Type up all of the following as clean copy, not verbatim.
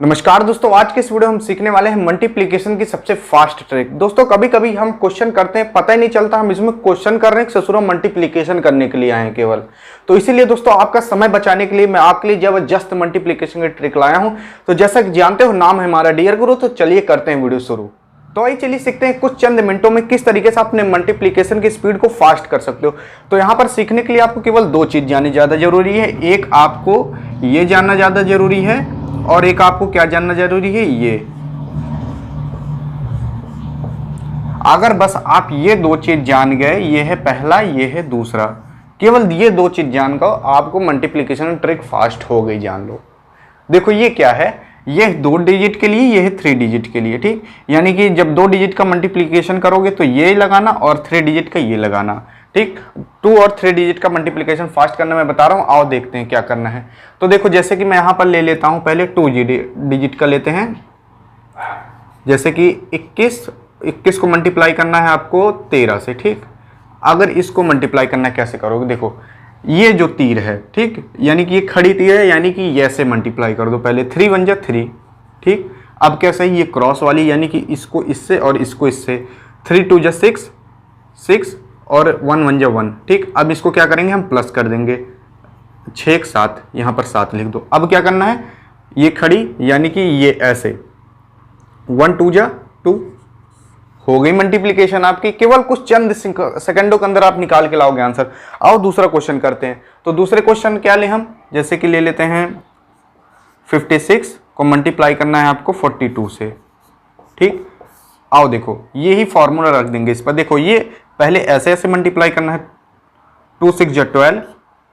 नमस्कार दोस्तों, आज के इस वीडियो हम सीखने वाले हैं मल्टीप्लिकेशन की सबसे फास्ट ट्रिक। दोस्तों कभी कभी हम क्वेश्चन करते हैं, पता ही नहीं चलता हम इसमें क्वेश्चन कर रहे हैं कि ससुरा मल्टीप्लिकेशन करने के लिए आए हैं केवल। तो इसीलिए दोस्तों आपका समय बचाने के लिए मैं आपके लिए जबरदस्त मल्टीप्लिकेशन की ट्रिक लाया हूं। तो जैसा कि जानते हो, नाम है हमारा डियर गुरु। तो चलिए करते हैं वीडियो शुरू। तो आइए चलिए सीखते हैं कुछ चंद मिनटों में किस तरीके से अपने मल्टीप्लिकेशन की स्पीड को फास्ट कर सकते हो। तो यहाँ पर सीखने के लिए आपको केवल दो चीज जाननी ज्यादा जरूरी है। एक आपको ये जानना ज्यादा जरूरी है और एक आपको क्या जानना जरूरी है, ये। अगर बस आप ये दो चीज जान गए, ये है पहला, ये है दूसरा, केवल ये दो चीज जान गए, आपको मल्टीप्लिकेशन ट्रिक फास्ट हो गई, जान लो। देखो ये क्या है, ये 2 डिजिट के लिए, ये है 3 डिजिट के लिए, ठीक। यानी कि जब 2 डिजिट का मल्टीप्लिकेशन करोगे तो ये लगाना और 3 डिजिट का ये लगाना, ठीक। 2 और 3 डिजिट का मल्टीप्लिकेशन फास्ट करना मैं बता रहा हूँ। आओ देखते हैं क्या करना है। तो देखो जैसे कि मैं यहाँ पर ले लेता हूँ, पहले 2 डिजिट का लेते हैं। जैसे कि 21 को मल्टीप्लाई करना है आपको 13 से, ठीक। अगर इसको मल्टीप्लाई करना कैसे करोगे, देखो ये जो तीर है, ठीक, यानी कि ये खड़ी तीर है, यानी कि ऐसे मल्टीप्लाई कर दो। पहले 3 1 जा 3, ठीक। अब कैसे, ये क्रॉस वाली, यानी कि इसको इससे और इसको इससे। 3 2 जा 6 और 1 1 जा 1, ठीक। अब इसको क्या करेंगे, हम प्लस कर देंगे। 6 1 7, यहाँ पर 7 लिख दो। अब क्या करना है, ये खड़ी, यानी कि ये ऐसे 1 2 जा 2, हो गई मल्टीप्लिकेशन आपकी। केवल कुछ चंद सेकंडों के अंदर आप निकाल के लाओगे आंसर। आओ दूसरा क्वेश्चन करते हैं। तो दूसरे क्वेश्चन क्या ले हम, जैसे कि ले लेते हैं 56 को मल्टीप्लाई करना है आपको 42 से, ठीक। आओ देखो ये ही फॉर्मूला रख देंगे इस पर। देखो ये पहले ऐसे ऐसे मल्टीप्लाई करना है। 2 6 जा 12,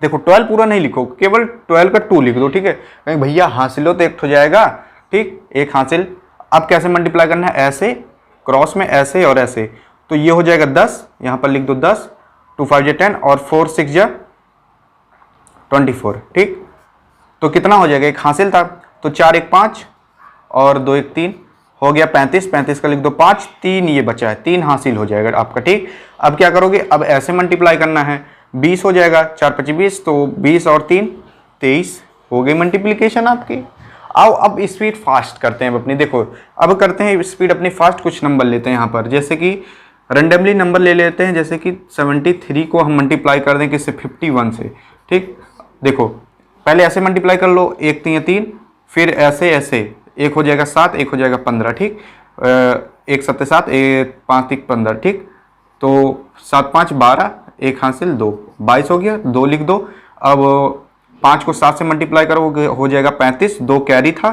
देखो 12 पूरा नहीं लिखो, केवल 12 का 2 लिख दो, ठीक है। कहीं भैया हासिल हो तो एक हो जाएगा, ठीक, एक हासिल। अब कैसे मल्टीप्लाई करना है, ऐसे क्रॉस में, ऐसे और ऐसे। तो ये हो जाएगा 10, यहाँ पर लिख दो 10, 2 5 जा 10 और 4 6 जा 24, ठीक। तो कितना हो जाएगा, एक हासिल था। तो 4 1 5 और 2 1 3, हो गया 35। 35 का लिख दो 5, 3 ये बचा है, 3 हासिल हो जाएगा आपका, ठीक। अब क्या करोगे, अब ऐसे मल्टीप्लाई करना है, 20 हो जाएगा, 4 5 20, तो 20 और 3 23, हो गई मल्टीप्लिकेशन आपकी। आओ अब स्पीड फास्ट करते हैं अपनी। देखो अब करते हैं स्पीड अपनी फास्ट। कुछ नंबर लेते हैं यहाँ पर, जैसे कि रेंडमली नंबर ले लेते हैं। जैसे कि 73 को हम मल्टीप्लाई कर दें किससे, 51 से, ठीक। देखो पहले ऐसे मल्टीप्लाई कर लो, 1 3 3, फिर ऐसे ऐसे, एक हो जाएगा 7, एक हो जाएगा 15, ठीक। 1 7 7, 5 3 15, ठीक। तो 7 5 12, एक हासिल 2, 22 हो गया, 2 लिख दो। अब 5 को 7 से मल्टीप्लाई करो, हो जाएगा 35, 2 कैरी था,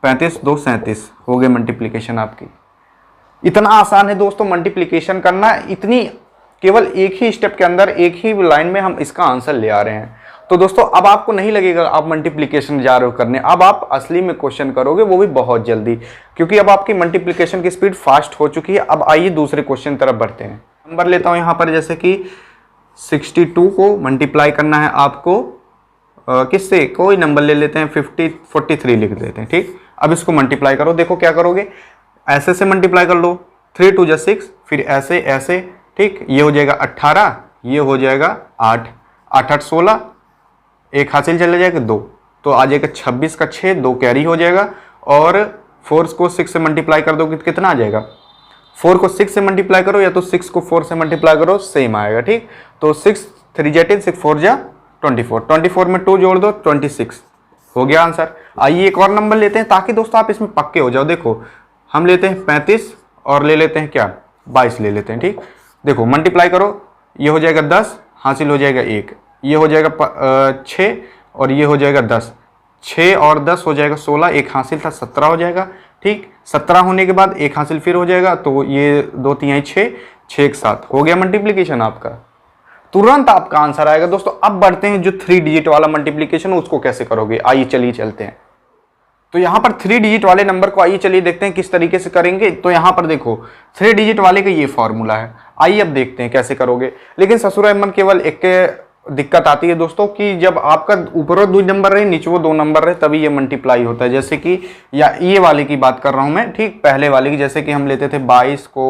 35 2 37, हो गए मल्टीप्लिकेशन आपकी। इतना आसान है दोस्तों मल्टीप्लिकेशन करना। इतनी केवल एक ही स्टेप के अंदर, एक ही लाइन में हम इसका आंसर ले आ रहे हैं। तो दोस्तों अब आपको नहीं लगेगा आप मल्टीप्लिकेशन जा रहे हो करने, अब आप असली में क्वेश्चन करोगे, वो भी बहुत जल्दी, क्योंकि अब आपकी मल्टीप्लिकेशन की स्पीड फास्ट हो चुकी है। अब आइए दूसरे क्वेश्चन तरफ बढ़ते हैं। नंबर लेता हूं यहाँ पर, जैसे कि 62 को मल्टीप्लाई करना है आपको किससे, कोई नंबर ले लेते हैं, 43 लिख देते हैं, ठीक। अब इसको मल्टीप्लाई करो। देखो क्या करोगे, ऐसे से मल्टीप्लाई कर लो, 3 2 जा 6, फिर ऐसे ऐसे, ठीक। ये हो जाएगा 18, ये हो जाएगा 8 8 8 16, एक हासिल चले जाएगा 2, तो आ जाएगा 26 का 6, 2 कैरी हो जाएगा। और 4 को 6 से मल्टीप्लाई कर दो, कितना आ जाएगा, 4 को 6 से मल्टीप्लाई करो या तो 6 को 4 से मल्टीप्लाई करो, सेम आएगा, ठीक। तो 6 3 जा 10, 6 4 जा 24, 24 में 2 जोड़ दो, 26, हो गया आंसर। आइए एक और नंबर लेते हैं ताकि दोस्तों आप इसमें पक्के हो जाओ। देखो हम लेते हैं 35 और ले लेते हैं क्या, 22 ले लेते हैं, ठीक। देखो मल्टीप्लाई करो, ये हो जाएगा 10, हासिल हो जाएगा 1, ये हो जाएगा 6 और ये हो जाएगा 10, 6 और 10 हो जाएगा 16, एक हासिल था 17 हो जाएगा, ठीक। 17 होने के बाद एक हासिल फिर हो जाएगा, तो ये 2 3 6 6 1 7, हो गया मल्टीप्लिकेशन आपका। तुरंत आपका आंसर आएगा। दोस्तों अब बढ़ते हैं जो 3 डिजिट वाला मल्टीप्लिकेशन, उसको कैसे करोगे, आइए चलिए चलते हैं। तो यहाँ पर 3 डिजिट वाले नंबर को आइए चलिए देखते हैं किस तरीके से करेंगे। तो यहाँ पर देखो 3 डिजिट वाले का ये फॉर्मूला है, आइए अब देखते हैं कैसे करोगे। लेकिन ससुरा मन केवल एक दिक्कत आती है दोस्तों कि जब आपका ऊपर 2 नंबर रहे, नीचे वो 2 नंबर रहे, तभी ये मल्टीप्लाई होता है। जैसे कि या ये वाले की बात कर रहा हूँ मैं, ठीक, पहले वाले की। जैसे कि हम लेते थे 22 को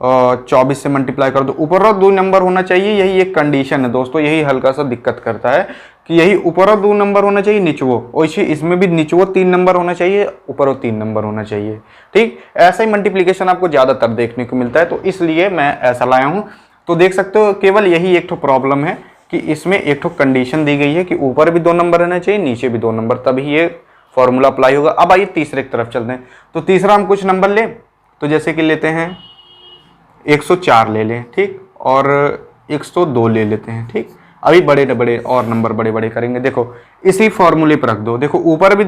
24 से मल्टीप्लाई कर दो, ऊपर और 2 नंबर होना चाहिए, यही एक कंडीशन है दोस्तों, यही हल्का सा दिक्कत करता है। कि यही ऊपर और 2 नंबर होना चाहिए निचवो, वैसे इसमें भी निचवो 3 नंबर होना चाहिए, ऊपर और 3 नंबर होना चाहिए। ठीक, ऐसा ही मल्टीप्लिकेशन आपको ज़्यादातर देखने को मिलता है, तो इसलिए मैं ऐसा लाया हूँ। तो देख सकते हो केवल यही एक ठो प्रॉब्लम है कि इसमें एक ठो कंडीशन दी गई है कि ऊपर भी 2 नंबर रहना चाहिए, नीचे भी 2 नंबर, तभी ये फॉर्मूला अप्लाई होगा। अब आइए तीसरे की तरफ चलते हैं। तो तीसरा हम कुछ नंबर लें, तो जैसे कि लेते हैं 104 ले लें, ठीक, और 102 ले लेते हैं। ठीक, अभी बड़े बड़े और नंबर बड़े बड़े करेंगे। देखो इसी फॉर्मूले पर रख दो। देखो ऊपर भी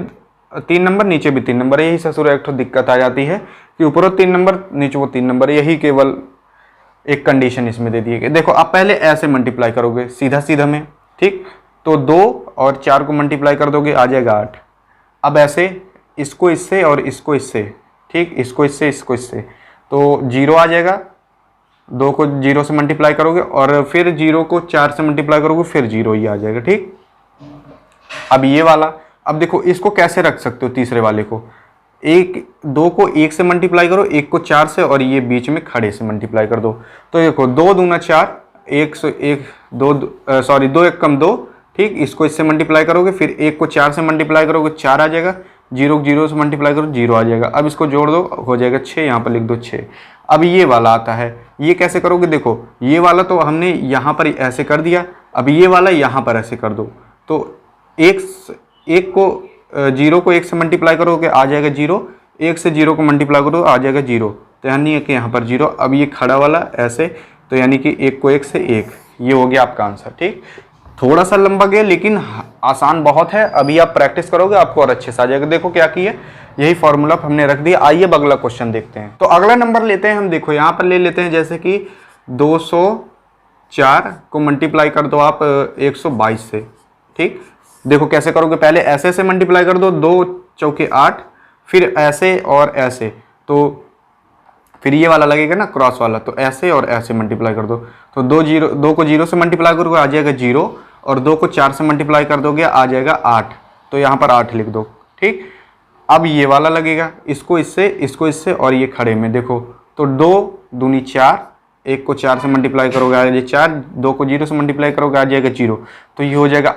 3 नंबर, नीचे भी 3 नंबर, यही ससुर एक ठो दिक्कत आ जाती है कि ऊपर 3 नंबर, नीचे वो 3 नंबर, यही केवल एक कंडीशन इसमें दे दी है। देखो आप पहले ऐसे मल्टीप्लाई करोगे सीधा सीधा में, ठीक, तो 2 और 4 को मल्टीप्लाई कर दोगे आ जाएगा 8। अब ऐसे इसको इससे और इसको इससे, ठीक, इसको इससे इसको इससे, तो 0 आ जाएगा। 2 को 0 से मल्टीप्लाई करोगे और फिर 0 को 4 से मल्टीप्लाई करोगे, फिर 0 ही आ जाएगा। ठीक, अब ये वाला, अब देखो इसको कैसे रख सकते हो तीसरे वाले को, 2 को 1 से मल्टीप्लाई करो, 1 को 4 से, और ये बीच में खड़े से मल्टीप्लाई कर दो। तो देखो 2 दूना 4, 2 1 कम 2, ठीक, इसको इससे मल्टीप्लाई करोगे, फिर 1 को 4 से मल्टीप्लाई करोगे 4 आ जाएगा, 0 को 0 से मल्टीप्लाई करो 0 आ जाएगा। अब इसको जोड़ दो, हो जाएगा 6, यहाँ पर लिख दो 6। अब ये वाला आता है, ये कैसे करोगे, देखो ये वाला तो हमने यहाँ पर ऐसे कर दिया, अब ये वाला यहाँ पर ऐसे कर दो। तो 1 को 0 को 1 से मल्टीप्लाई करोगे आ जाएगा 0, 1 से 0 को मल्टीप्लाई करो आ जाएगा 0, तो यानी कि यहाँ पर 0। अब ये खड़ा वाला ऐसे, तो यानी कि 1 को 1 से 1, ये हो गया आपका आंसर। ठीक, थोड़ा सा लंबा गया लेकिन आसान बहुत है, अभी आप प्रैक्टिस करोगे आपको और अच्छे से आ जाएगा। देखो क्या किया, यही फॉर्मूला हमने रख दिया। आइए अब अगला क्वेश्चन देखते हैं। तो अगला नंबर लेते हैं हम, देखो यहाँ पर ले लेते हैं जैसे कि 204 को मल्टीप्लाई कर दो आप 122 से। ठीक, देखो कैसे करोगे, पहले ऐसे से मल्टीप्लाई कर दो, 2 चौके 8, फिर ऐसे और ऐसे, तो फिर ये वाला लगेगा ना क्रॉस वाला, तो ऐसे और ऐसे मल्टीप्लाई कर दो। तो 2 को 0 से मल्टीप्लाई करोगे आ जाएगा 0, और 2 को 4 से मल्टीप्लाई कर दोगे आ जाएगा 8, तो यहाँ पर 8 लिख दो। ठीक, अब ये वाला लगेगा, इसको इससे और ये खड़े में देखो, तो 2 दूनी 4, 1 को 4 से मल्टीप्लाई करोगे आ जाएगा 4, 2 को 0 से मल्टीप्लाई करोगे आ जाएगा 0, तो ये हो जाएगा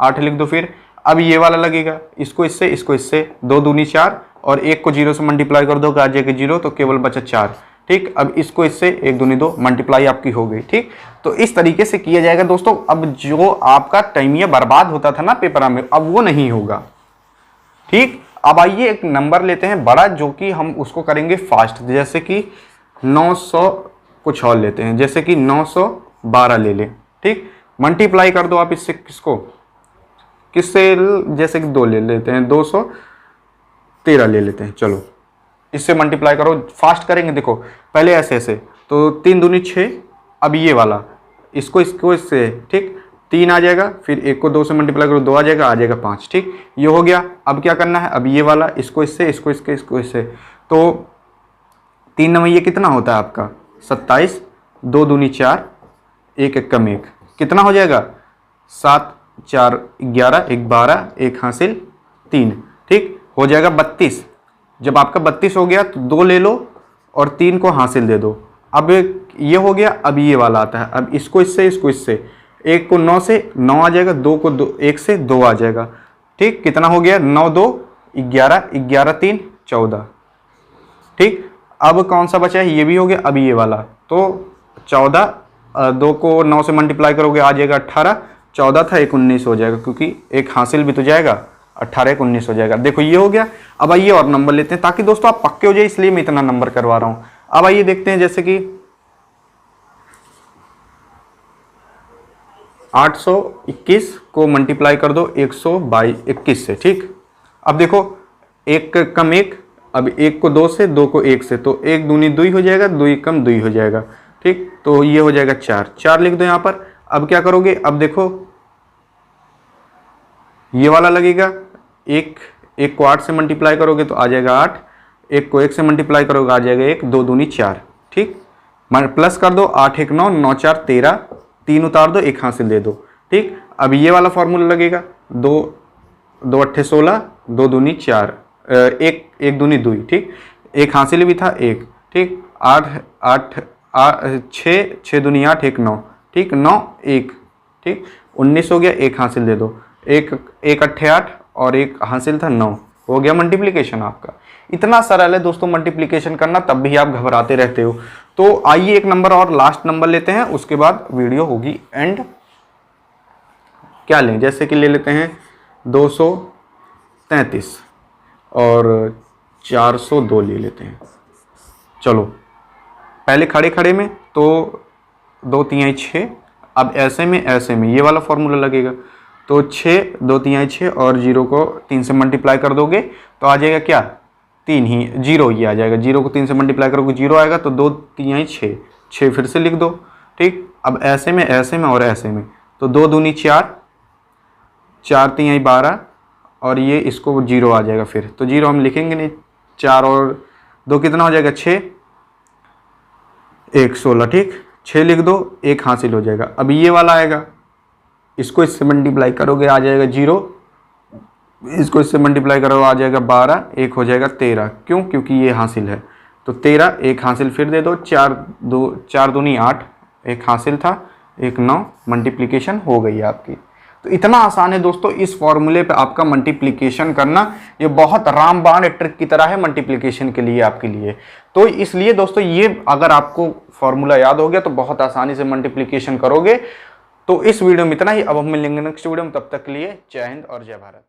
8 लिख दो। फिर अब ये वाला लगेगा, इसको इससे 2 दूनी 4, और 1 को 0 से मल्टीप्लाई कर दोगे आ जाएगा 0, तो केवल बचा 4। ठीक, अब इसको इससे 1 दूनी 2, मल्टीप्लाई आपकी हो गई। ठीक, तो इस तरीके से किया जाएगा दोस्तों। अब जो आपका टाइम ये बर्बाद होता था ना पेपर में, अब वो नहीं होगा। ठीक, अब आइए एक नंबर लेते हैं बड़ा, जो कि हम उसको करेंगे फास्ट, जैसे कि 900 कुछ और लेते हैं, जैसे कि 912 ले लें। ठीक, मल्टीप्लाई कर दो आप इससे, किससे, जैसे कि 2 ले लेते हैं, 213 ले लेते हैं। चलो इससे मल्टीप्लाई करो, फास्ट करेंगे। देखो पहले ऐसे, तो 3 दूनी 6, अब ये वाला इसको इससे, ठीक, 3 आ जाएगा, फिर 1 को 2 से मल्टीप्लाई करो 2 आ जाएगा 5। ठीक, ये हो गया। अब क्या करना है, अब ये वाला इसको इससे, तो 3 नंबर ये कितना होता है आपका 27, 2 दूनी 4, 1 1 कम 1, कितना हो जाएगा 7 4 11, 1 12, 1 हासिल 3। ठीक, हो जाएगा 32। जब आपका 32 हो गया तो 2 ले लो और 3 को हासिल दे दो। अब ये हो गया, अब ये वाला आता है, अब इसको इससे 1 को 9 से 9 आ जाएगा, 2 को 1 से 2 आ जाएगा। ठीक, कितना हो गया 9 2 11, 11 3 14। ठीक, अब कौन सा बचा है, ये भी हो गया। अब ये वाला, तो 14, 2 को 9 से मल्टीप्लाई करोगे आ जाएगा 18, 14 था 1 19 हो जाएगा, क्योंकि 1 हासिल भी तो जाएगा, 18 1 19 हो जाएगा। देखो ये हो गया। अब आइए और नंबर लेते हैं, ताकि दोस्तों आप पक्के हो जाए, इसलिए मैं इतना नंबर करवा रहा हूँ। अब आइए देखते हैं, जैसे कि 821 को मल्टीप्लाई कर दो 121 से। ठीक, अब देखो 1 कम 1, अब 1 को 2 से, 2 को 1 से, तो 1 दूनी 2 हो जाएगा, 2 कम 2 हो जाएगा। ठीक, तो ये हो जाएगा 4 लिख दो यहाँ पर। अब क्या करोगे, अब देखो ये वाला लगेगा, 1 को 8 से मल्टीप्लाई करोगे तो आ जाएगा 8, 1 को 1 से मल्टीप्लाई करोगे आ जाएगा 1, 2 दूनी 4। ठीक, प्लस कर दो, 8 1 9, 9 4 13, 3 उतार दो, 1 हासिल दे दो। ठीक, अब ये वाला फॉर्मूला लगेगा, 2 8 16, 2 दूनी 4, 1 दूनी 2। ठीक, 1 हासिल भी था 1। ठीक, 8 6 दूनी 8, 1 9, ठीक, 9 1। ठीक, 19 हो गया, एक हासिल दे दो, एक अट्ठे 8 और एक हासिल था 9, हो गया मल्टीप्लिकेशन आपका। इतना सरल है दोस्तों मल्टीप्लिकेशन करना, तब भी आप घबराते रहते हो। तो आइए एक नंबर और लास्ट नंबर लेते हैं, उसके बाद वीडियो होगी एंड। क्या लें, जैसे कि ले लेते हैं 233 और 402 ले लेते हैं। चलो पहले खड़े खड़े में तो 2 तिहाई 6, अब ऐसे में ये वाला फॉर्मूला लगेगा। तो 6 2 तिहाई 6 और 0 को 3 से मल्टीप्लाई कर दोगे तो आ जाएगा क्या, 3 ही, 0 ही आ जाएगा। 0 को 3 से मल्टीप्लाई करोगे 0 आएगा, तो 2 तिहाई 6, 6 फिर से लिख दो। ठीक, अब ऐसे में और ऐसे में, तो 2 दूनी 4, 4 तिहाई 12 और ये इसको 0 आ जाएगा फिर, तो 0 हम लिखेंगे नहीं। 4 और 2 कितना हो जाएगा, 6, 1 16। ठीक, 6 लिख दो, 1 हासिल हो जाएगा। अब ये वाला आएगा, इसको इससे मल्टीप्लाई करोगे आ जाएगा 0, इसको इससे मल्टीप्लाई करो आ जाएगा 12, 1 हो जाएगा 13। क्यों, क्योंकि ये हासिल है, तो 13, 1 हासिल फिर दे दो, 4 दूनी 8, 1 हासिल था, 1 9, मल्टीप्लिकेशन हो गई आपकी। तो इतना आसान है दोस्तों इस फॉर्मूले पे आपका मल्टीप्लिकेशन करना। ये बहुत रामबाण ट्रिक की तरह है मल्टीप्लिकेशन के लिए आपके लिए। तो इसलिए दोस्तों ये अगर आपको फॉर्मूला याद हो गया तो बहुत आसानी से मल्टीप्लिकेशन करोगे। तो इस वीडियो में इतना ही, अब हम मिलेंगे नेक्स्ट वीडियो में, तब तक के लिए जय हिंद और जय भारत।